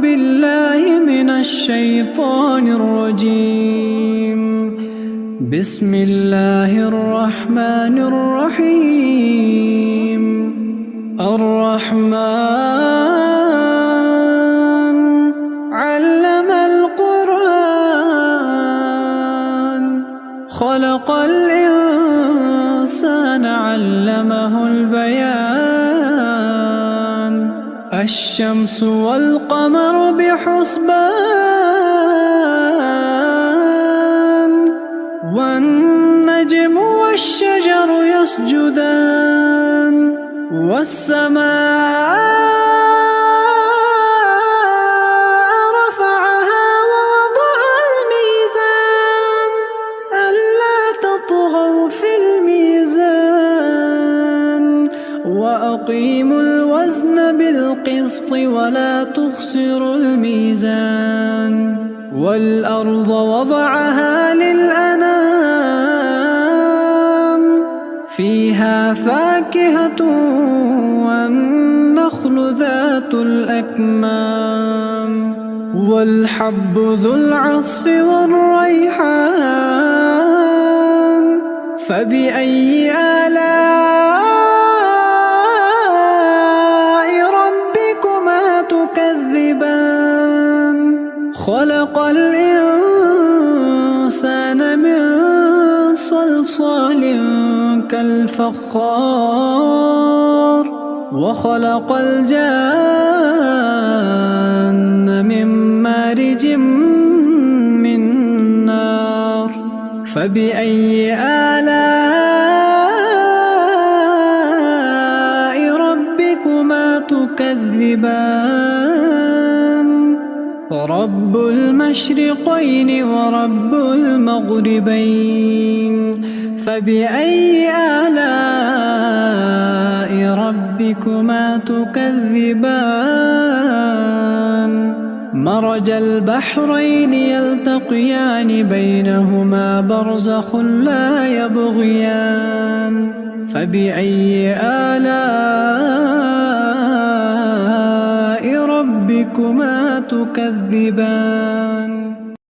بالله من الشيطان الرجيم. بسم الله الرحمن الرحيم. الرحمن علم القرآن، خلق الإنسان علمه البيان. الشمس والقمر بحسبان، والنجم والشجر يسجدان، والسماء رفعها ووضع الميزان ألا تطغوا في الميزان، وأقيموا الوزن بالقسط ولا تخسروا الميزان. والأرض وضعها للأنام، فيها فاكهة والنخل ذات الأكمام، والحب ذو العصف والريحان. فبأي آلاء ربكما تكذبان؟ خلق الإنسان من صلصال كالفخار، وخلق الجان من مارج من نار. فبأي آلاء ربكما تكذبان؟ رب المشرقين ورب المغربين. فبأي آلاء ربكما تكذبان؟ مرج البحرين يلتقيان بينهما برزخ لا يبغيان. فبأي آلاء ربكما تكذبان؟